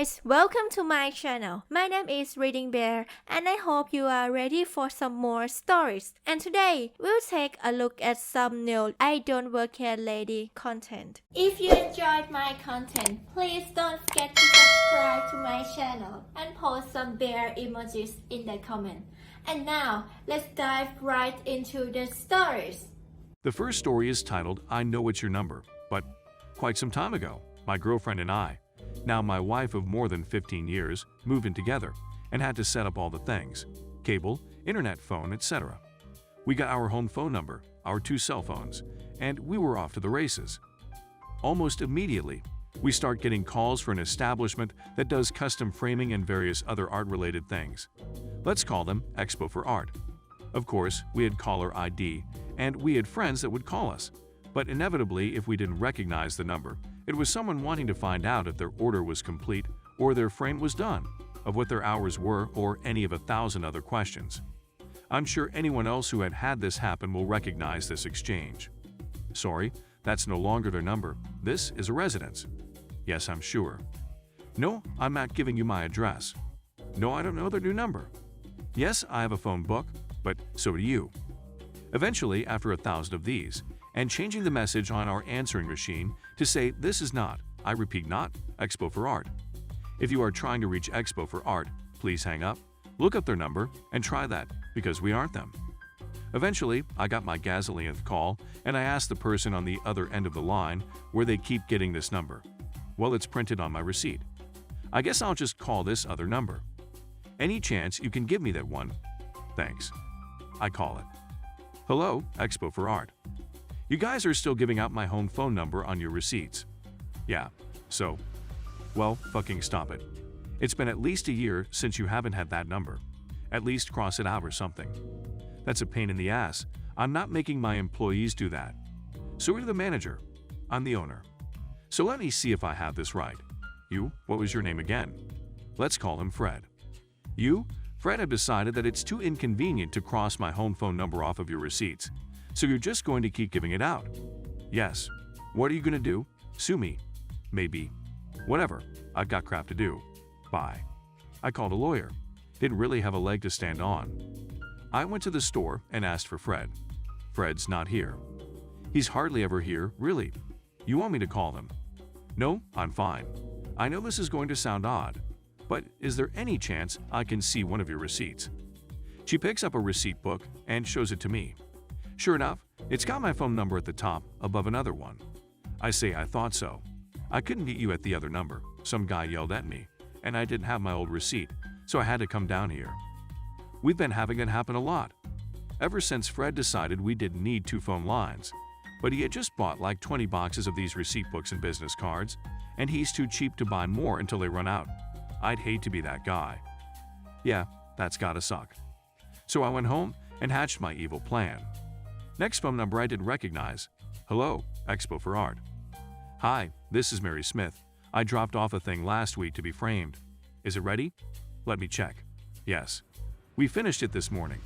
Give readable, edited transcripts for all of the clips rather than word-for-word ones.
guys, welcome to my channel. My name is ReadingBear and I hope you are ready for some more stories. And today, we'll take a look at some new IDontWorkHereLady content. If you enjoyed my content, please don't forget to subscribe to my channel and post some bear emojis in the comment. And now, let's dive right into the stories. The first story is titled, I Know It's Your Number, but quite some time ago, my girlfriend and I, now my wife of more than 15 years, moved in together and had to set up all the things, cable, internet phone, etc. We got our home phone number, our 2 cell phones, and we were off to the races. Almost immediately, we start getting calls for an establishment that does custom framing and various other art-related things. Let's call them Expo For Art. Of course, we had caller ID, and we had friends that would call us, but inevitably, if we didn't recognize the number, it was someone wanting to find out if their order was complete or their frame was done, of what their hours were, or any of 1,000 other questions. I'm sure anyone else who had this happen will recognize this exchange. Sorry, that's no longer their number. This is a residence. Yes, I'm sure. No, I'm not giving you my address. No, I don't know their new number. Yes, I have a phone book, but so do you. Eventually, after 1,000 of these, and changing the message on our answering machine to say this is not, I repeat not, Expo For Art. If you are trying to reach Expo For Art, please hang up, look up their number, and try that, because we aren't them. Eventually, I got my gazillionth call, and I asked the person on the other end of the line where they keep getting this number. Well, it's printed on my receipt. I guess I'll just call this other number. Any chance you can give me that one? Thanks. I call it. Hello, Expo For Art. You guys are still giving out my home phone number on your receipts. Yeah, so, well, fucking stop it. It's been at least a year since you haven't had that number. At least cross it out or something. That's a pain in the ass. I'm not making my employees do that. So we're the manager. I'm the owner. So let me see if I have this right. You, what was your name again? Let's call him Fred. You, Fred, have decided that it's too inconvenient to cross my home phone number off of your receipts. So you're just going to keep giving it out? Yes. What are you going to do? Sue me? Maybe. Whatever. I've got crap to do. Bye. I called a lawyer. Didn't really have a leg to stand on. I went to the store and asked for Fred. Fred's not here. He's hardly ever here, really. You want me to call him? No, I'm fine. I know this is going to sound odd, but is there any chance I can see one of your receipts? She picks up a receipt book and shows it to me. Sure enough, it's got my phone number at the top, above another one. I say I thought so. I couldn't get you at the other number. Some guy yelled at me, and I didn't have my old receipt, so I had to come down here. We've been having it happen a lot. Ever since Fred decided we didn't need 2 phone lines, but he had just bought like 20 boxes of these receipt books and business cards, and he's too cheap to buy more until they run out. I'd hate to be that guy. Yeah, that's gotta suck. So I went home and hatched my evil plan. Next phone number I didn't recognize. Hello, Expo For Art. Hi, this is Mary Smith. I dropped off a thing last week to be framed. Is it ready? Let me check. Yes. We finished it this morning.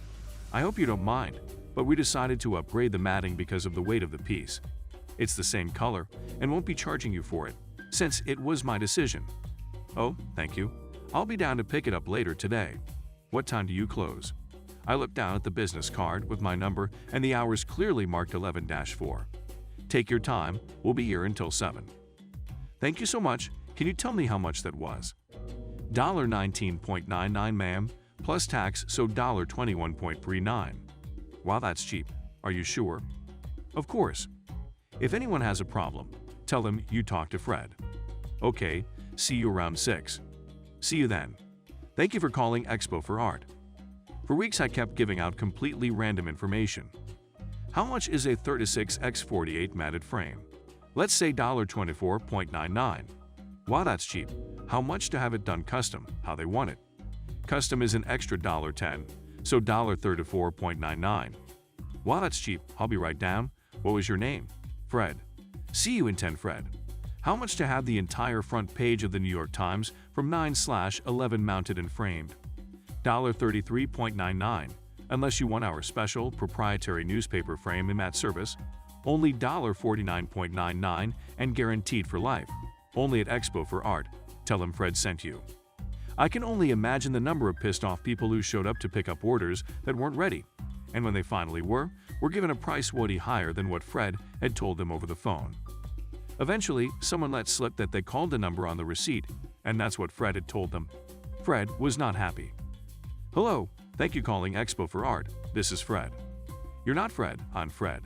I hope you don't mind, but we decided to upgrade the matting because of the weight of the piece. It's the same color and won't be charging you for it, since it was my decision. Oh, thank you. I'll be down to pick it up later today. What time do you close? I looked down at the business card with my number and the hours clearly marked 11-4. Take your time, we'll be here until 7. Thank you so much. Can you tell me how much that was? $19.99, ma'am, plus tax, so $21.39. Wow, that's cheap. Are you sure? Of course. If anyone has a problem, tell them you talked to Fred. Okay, see you around 6. See you then. Thank you for calling Expo For Art. For weeks I kept giving out completely random information. How much is a 36x48 matted frame? Let's say $24.99. Wow, that's cheap. How much to have it done custom, how they want it? Custom is an extra $10, so $34.99. Wow, that's cheap. I'll be right down. What was your name? Fred. See you in 10, Fred. How much to have the entire front page of the New York Times from 9/11 mounted and framed? $33.99. Unless you want our special proprietary newspaper frame in matte service, only $49.99 and guaranteed for life. Only at Expo For Art. Tell him Fred sent you. I can only imagine the number of pissed off people who showed up to pick up orders that weren't ready, and when they finally were given a price way higher than what Fred had told them over the phone. Eventually, someone let slip that they called the number on the receipt, and that's what Fred had told them. Fred was not happy. Hello, thank you calling Expo for Art. This is Fred. You're not Fred, I'm Fred.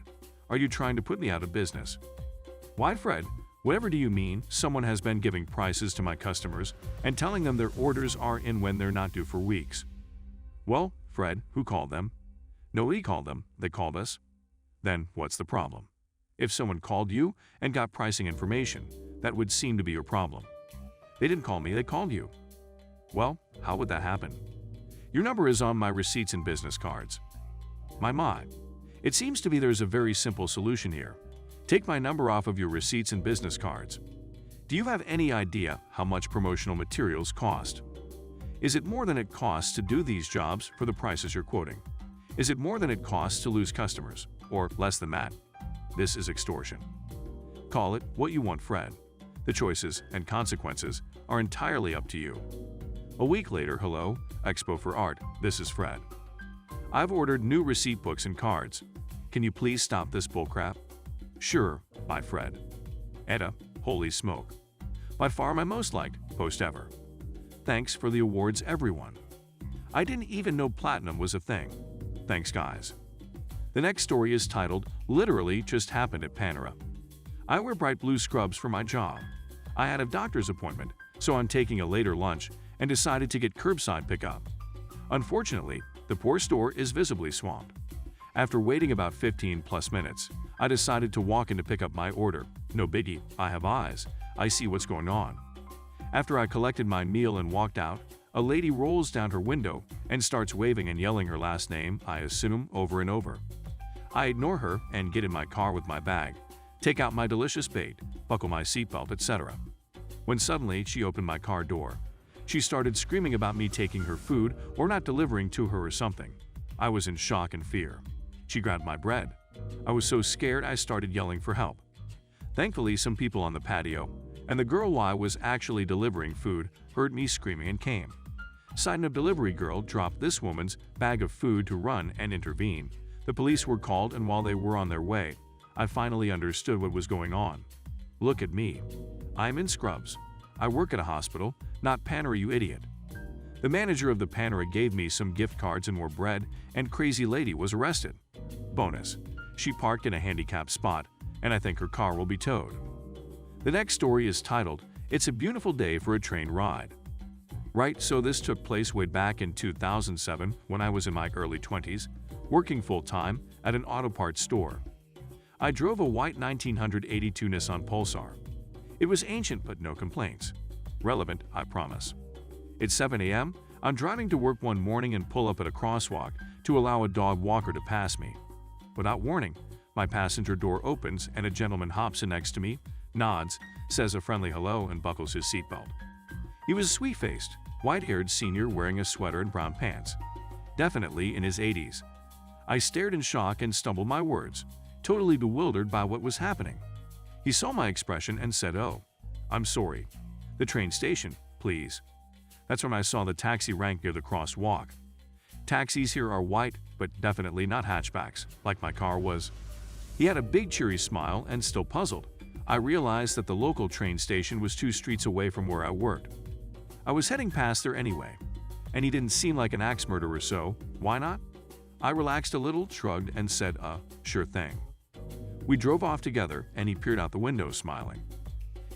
Are you trying to put me out of business? Why, Fred? Whatever do you mean? Someone has been giving prices to my customers and telling them their orders are in when they're not due for weeks. Well, Fred, who called them? Nobody called them, they called us. Then what's the problem? If someone called you and got pricing information, that would seem to be your problem. They didn't call me, they called you. Well, how would that happen? Your number is on my receipts and business cards. My. It seems to be there's a very simple solution here. Take my number off of your receipts and business cards. Do you have any idea how much promotional materials cost? Is it more than it costs to do these jobs for the prices you're quoting? Is it more than it costs to lose customers, or less than that? This is extortion. Call it what you want, Fred. The choices and consequences are entirely up to you. A week later, hello, Expo for Art, this is Fred. I've ordered new receipt books and cards. Can you please stop this bullcrap? Sure, by Fred. Etta, holy smoke. By far my most liked post ever. Thanks for the awards, everyone. I didn't even know platinum was a thing. Thanks, guys. The next story is titled, Literally Just Happened at Panera. I wear bright blue scrubs for my job. I had a doctor's appointment, so I'm taking a later lunch and decided to get curbside pickup. Unfortunately, the poor store is visibly swamped. After waiting about 15 plus minutes, I decided to walk in to pick up my order. No biggie, I have eyes. I see what's going on. After I collected my meal and walked out, a lady rolls down her window and starts waving and yelling her last name, I assume, over and over. I ignore her and get in my car with my bag, take out my delicious bait, buckle my seatbelt, etc. When suddenly she opened my car door. She started screaming about me taking her food or not delivering to her or something. I was in shock and fear. She grabbed my bread. I was so scared I started yelling for help. Thankfully, some people on the patio and the girl I was actually delivering food heard me screaming and came. Side note, delivery girl dropped this woman's bag of food to run and intervene. The police were called, and while they were on their way, I finally understood what was going on. Look at me. I'm in scrubs. I work at a hospital, not Panera, you idiot. The manager of the Panera gave me some gift cards and more bread, and crazy lady was arrested. Bonus. She parked in a handicapped spot, and I think her car will be towed. The next story is titled, It's a Beautiful Day for a Train Ride. Right, so this took place way back in 2007 when I was in my early 20s, working full-time at an auto parts store. I drove a white 1982 Nissan Pulsar. It was ancient but no complaints. Relevant, I promise. It's 7 a.m., I'm driving to work one morning and pull up at a crosswalk to allow a dog walker to pass me. Without warning, my passenger door opens and a gentleman hops in next to me, nods, says a friendly hello and buckles his seatbelt. He was a sweet-faced, white-haired senior wearing a sweater and brown pants. Definitely in his 80s. I stared in shock and stumbled my words, totally bewildered by what was happening. He saw my expression and said, "Oh, I'm sorry. The train station, please." That's when I saw the taxi rank near the crosswalk. Taxis here are white, but definitely not hatchbacks, like my car was. He had a big cheery smile and, still puzzled, I realized that the local train station was 2 streets away from where I worked. I was heading past there anyway, and he didn't seem like an axe murderer, so why not? I relaxed a little, shrugged, and said, sure thing. We drove off together, and he peered out the window, smiling.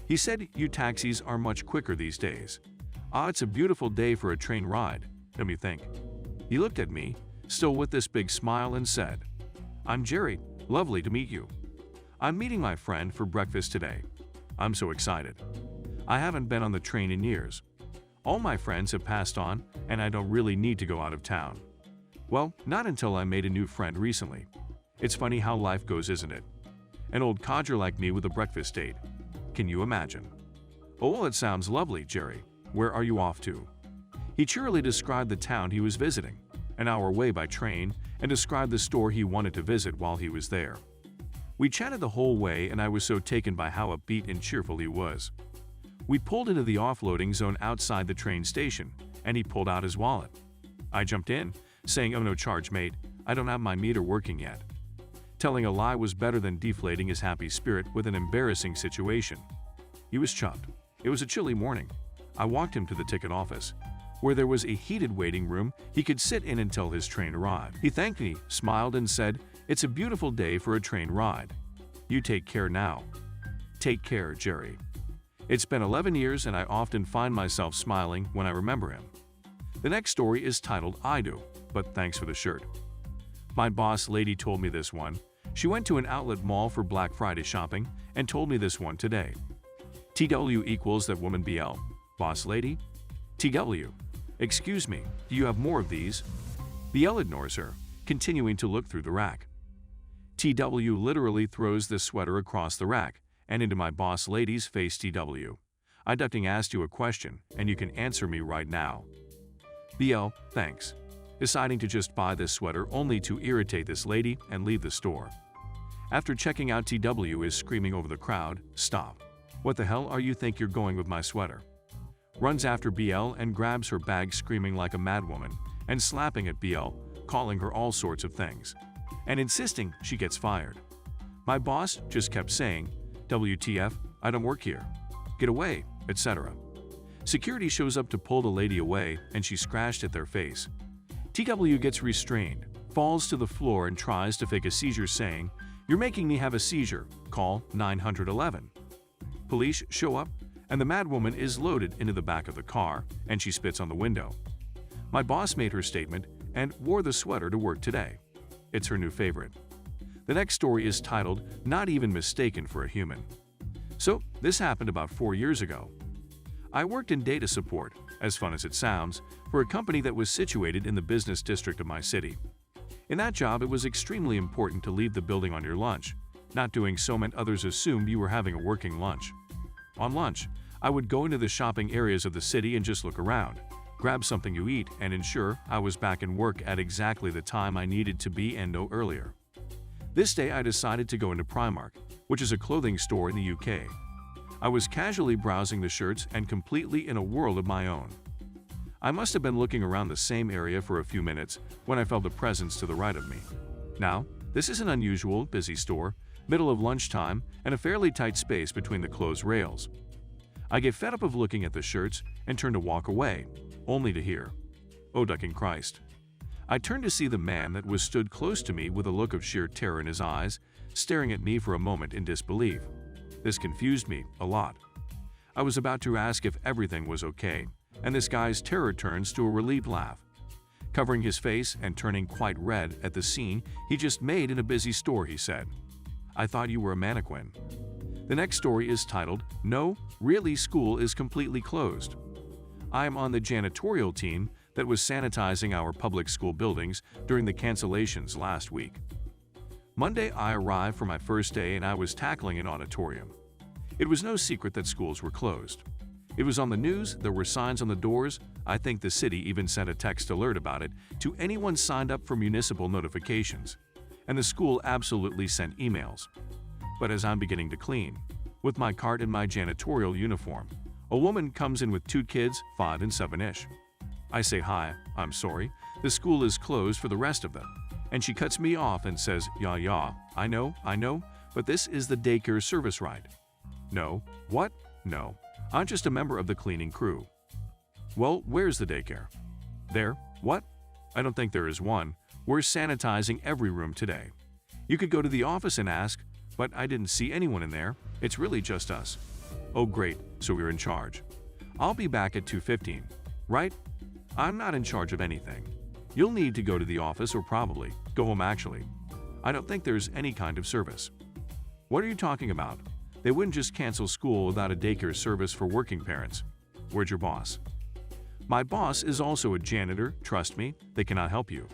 He said, "You taxis are much quicker these days. It's a beautiful day for a train ride, don't you think?" He looked at me, still with this big smile, and said, "I'm Jerry. Lovely to meet you. I'm meeting my friend for breakfast today. I'm so excited. I haven't been on the train in years. All my friends have passed on, and I don't really need to go out of town. Well, not until I made a new friend recently. It's funny how life goes, isn't it? An old codger like me with a breakfast date. Can you imagine?" "Oh, well, it sounds lovely, Jerry. Where are you off to?" He cheerily described the town he was visiting, an hour away by train, and described the store he wanted to visit while he was there. We chatted the whole way, and I was so taken by how upbeat and cheerful he was. We pulled into the offloading zone outside the train station, and he pulled out his wallet. I jumped in, saying, "Oh, no charge, mate. I don't have my meter working yet." Telling a lie was better than deflating his happy spirit with an embarrassing situation. He was chuffed. It was a chilly morning. I walked him to the ticket office, where there was a heated waiting room he could sit in until his train arrived. He thanked me, smiled, and said, "It's a beautiful day for a train ride. You take care now." Take care, Jerry. It's been 11 years and I often find myself smiling when I remember him. The next story is titled I Do, but thanks for the shirt. My boss lady told me this one. She went to an outlet mall for Black Friday shopping and told me this one today. TW equals that woman BL. Boss lady? TW. Excuse me, do you have more of these? BL ignores her, continuing to look through the rack. TW literally throws this sweater across the rack and into my boss lady's face. TW. I ducking asked you a question and you can answer me right now. BL, thanks. Deciding to just buy this sweater only to irritate this lady and leave the store. After checking out, TW is screaming over the crowd, "Stop. What the hell are you think you're going with my sweater?" Runs after BL and grabs her bag screaming like a madwoman and slapping at BL, calling her all sorts of things, and insisting she gets fired. My boss just kept saying, "WTF, I don't work here. Get away," etc. Security shows up to pull the lady away and she scratched at their face. TW gets restrained, falls to the floor and tries to fake a seizure saying, "You're making me have a seizure. Call 911. Police show up and the madwoman is loaded into the back of the car and she spits on the window. My boss made her statement and wore the sweater to work today. It's her new favorite. The next story is titled Not Even Mistaken for a Human. So, this happened about 4 years ago. I worked in data support, as fun as it sounds, for a company that was situated in the business district of my city. In that job, it was extremely important to leave the building on your lunch. Not doing so meant others assumed you were having a working lunch. On lunch, I would go into the shopping areas of the city and just look around, grab something to eat, and ensure I was back in work at exactly the time I needed to be and no earlier. This day, I decided to go into Primark, which is a clothing store in the UK. I was casually browsing the shirts and completely in a world of my own. I must have been looking around the same area for a few minutes when I felt a presence to the right of me. Now, this is an unusual, busy store, middle of lunchtime, and a fairly tight space between the closed rails. I get fed up of looking at the shirts and turn to walk away, only to hear, "Oh, ducking Christ." I turned to see the man that was stood close to me with a look of sheer terror in his eyes, staring at me for a moment in disbelief. This confused me a lot. I was about to ask if everything was okay, and this guy's terror turns to a relieved laugh. Covering his face and turning quite red at the scene he just made in a busy store, he said, "I thought you were a mannequin." The next story is titled, No, Really School is Completely Closed. I am on the janitorial team that was sanitizing our public school buildings during the cancellations last week. Monday, I arrived for my first day and I was tackling an auditorium. It was no secret that schools were closed. It was on the news, there were signs on the doors. I think the city even sent a text alert about it to anyone signed up for municipal notifications. And the school absolutely sent emails. But as I'm beginning to clean, with my cart and my janitorial uniform, a woman comes in with 2 kids, 5 and 7-ish. I say, "Hi, I'm sorry, the school is closed for the rest of them." And she cuts me off and says, Yeah, I know, but this is the daycare service, right?" "No." "What?" "No, I'm just a member of the cleaning crew." "Well, where's the daycare?" "There." "What?" "I don't think there is one. We're sanitizing every room today. You could go to the office and ask, but I didn't see anyone in there. It's really just us." "Oh, great, so we're in charge. I'll be back at 2:15, right?" "I'm not in charge of anything. You'll need to go to the office or probably go home actually. I don't think there's any kind of service." "What are you talking about? They wouldn't just cancel school without a daycare service for working parents. Where's your boss?" "My boss is also a janitor, trust me, they cannot help you."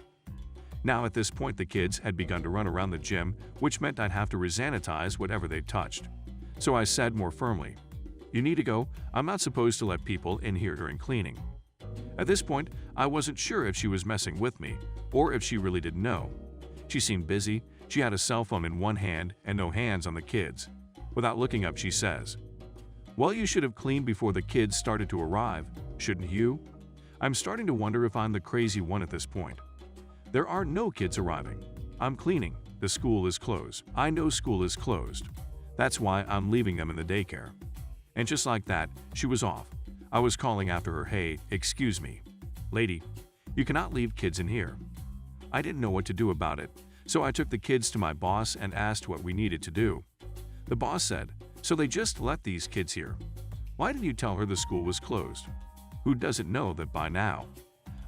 Now at this point the kids had begun to run around the gym, which meant I'd have to resanitize whatever they touched. So I said more firmly, "You need to go, I'm not supposed to let people in here during cleaning." At this point, I wasn't sure if she was messing with me, or if she really didn't know. She seemed busy, she had a cell phone in one hand and no hands on the kids. Without looking up, she says, Well, you should have cleaned before the kids started to arrive, shouldn't you? I'm starting to wonder if I'm the crazy one at this point. There are no kids arriving. I'm cleaning. The school is closed. I know school is closed. That's why I'm leaving them in the daycare. And just like that, she was off. I was calling after her, "Hey, excuse me. Lady, you cannot leave kids in here." I didn't know what to do about it, so I took the kids to my boss and asked what we needed to do. The boss said, "So they just let these kids here? Why didn't you tell her the school was closed? Who doesn't know that by now?"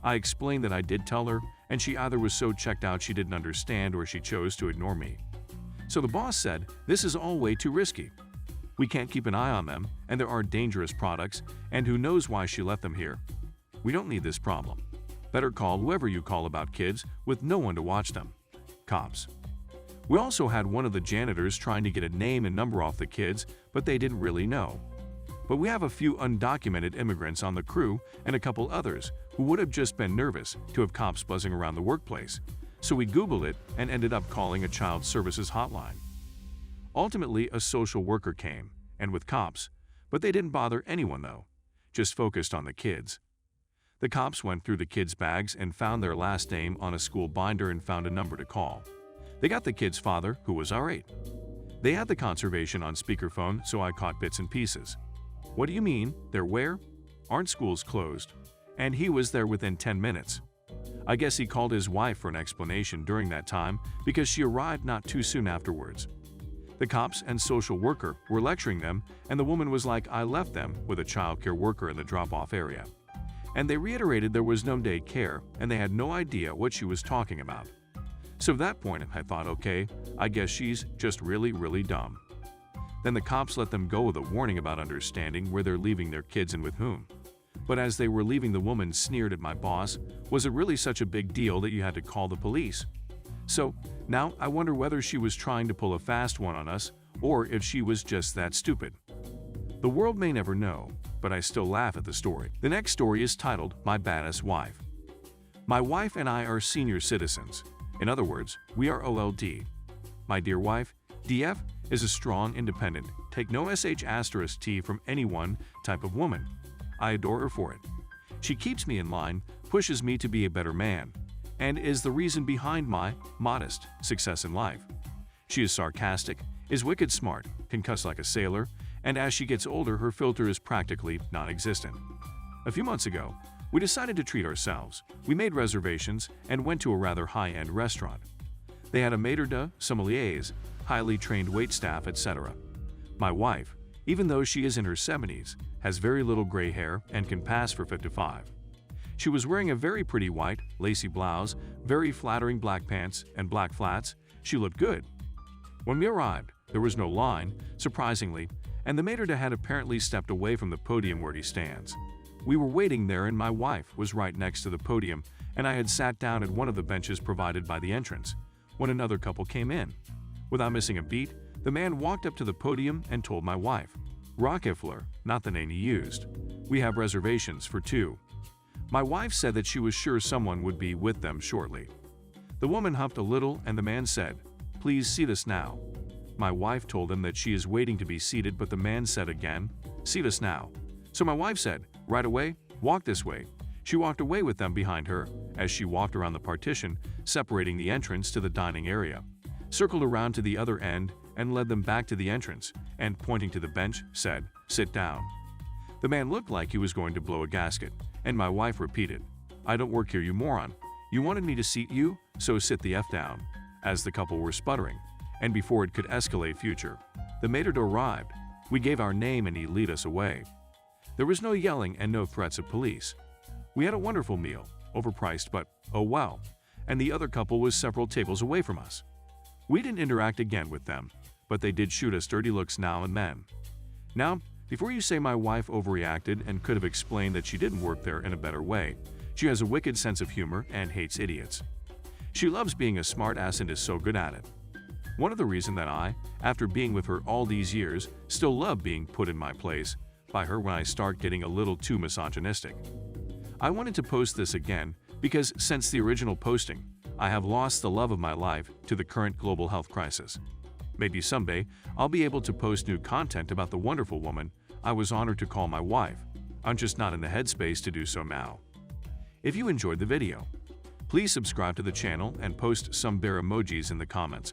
I explained that I did tell her, and she either was so checked out she didn't understand or she chose to ignore me. So the boss said, "This is all way too risky. We can't keep an eye on them, and there are dangerous products, and who knows why she left them here. We don't need this problem. Better call whoever you call about kids with no one to watch them." Cops. We also had one of the janitors trying to get a name and number off the kids, but they didn't really know. But we have a few undocumented immigrants on the crew and a couple others who would have just been nervous to have cops buzzing around the workplace. So we Googled it and ended up calling a child services hotline. Ultimately, a social worker came, and with cops, but they didn't bother anyone though, just focused on the kids. The cops went through the kids' bags and found their last name on a school binder and found a number to call. They got the kid's father, who was irate. They had the conservation on speakerphone, so I caught bits and pieces. "What do you mean? They're where? Aren't schools closed?" And he was there within 10 minutes. I guess he called his wife for an explanation during that time because she arrived not too soon afterwards. The cops and social worker were lecturing them, and the woman was like, "I left them with a child care worker in the drop-off area." And they reiterated there was no daycare, and they had no idea what she was talking about. So at that point, I thought, okay, I guess she's just really, really dumb. Then the cops let them go with a warning about understanding where they're leaving their kids and with whom. But as they were leaving, the woman sneered at my boss, "Was it really such a big deal that you had to call the police?" So now I wonder whether she was trying to pull a fast one on us, or if she was just that stupid. The world may never know, but I still laugh at the story. The next story is titled, "My Badass Wife." My wife and I are senior citizens. In other words, we are OLD. My dear wife, DF, is a strong, independent, take no sh*t from anyone type of woman. I adore her for it. She keeps me in line, pushes me to be a better man, and is the reason behind my modest success in life. She is sarcastic, is wicked smart, can cuss like a sailor, and as she gets older, her filter is practically non-existent. A few months ago, we decided to treat ourselves. We made reservations and went to a rather high-end restaurant. They had a maître d', sommeliers, highly trained waitstaff, etc. My wife, even though she is in her 70s, has very little gray hair and can pass for 55. She was wearing a very pretty white, lacy blouse, very flattering black pants, and black flats. She looked good. When we arrived, there was no line, surprisingly, and the maître d' had apparently stepped away from the podium where he stands. We were waiting there and my wife was right next to the podium, and I had sat down at one of the benches provided by the entrance, when another couple came in. Without missing a beat, the man walked up to the podium and told my wife, Rockefler, not the name he used, "We have reservations for two." My wife said that she was sure someone would be with them shortly. The woman huffed a little and the man said, "Please seat us now." My wife told him that she is waiting to be seated, but the man said again, "Seat us now." So my wife said, "Right away, walk this way." She walked away with them behind her as she walked around the partition, separating the entrance to the dining area, circled around to the other end and led them back to the entrance, and pointing to the bench, said, "Sit down." The man looked like he was going to blow a gasket, and my wife repeated, "I don't work here, you moron. You wanted me to seat you, so sit the F down," as the couple were sputtering, and before it could escalate future, the maître d' arrived. We gave our name and he led us away. There was no yelling and no threats of police. We had a wonderful meal, overpriced but, oh well, and the other couple was several tables away from us. We didn't interact again with them, but they did shoot us dirty looks now and then. Now, before you say my wife overreacted and could have explained that she didn't work there in a better way, she has a wicked sense of humor and hates idiots. She loves being a smart ass and is so good at it. One of the reasons that I, after being with her all these years, still love being put in my place by her when I start getting a little too misogynistic. I wanted to post this again because since the original posting, I have lost the love of my life to the current global health crisis. Maybe someday I'll be able to post new content about the wonderful woman I was honored to call my wife. I'm just not in the headspace to do so now. If you enjoyed the video, please subscribe to the channel and post some bear emojis in the comments.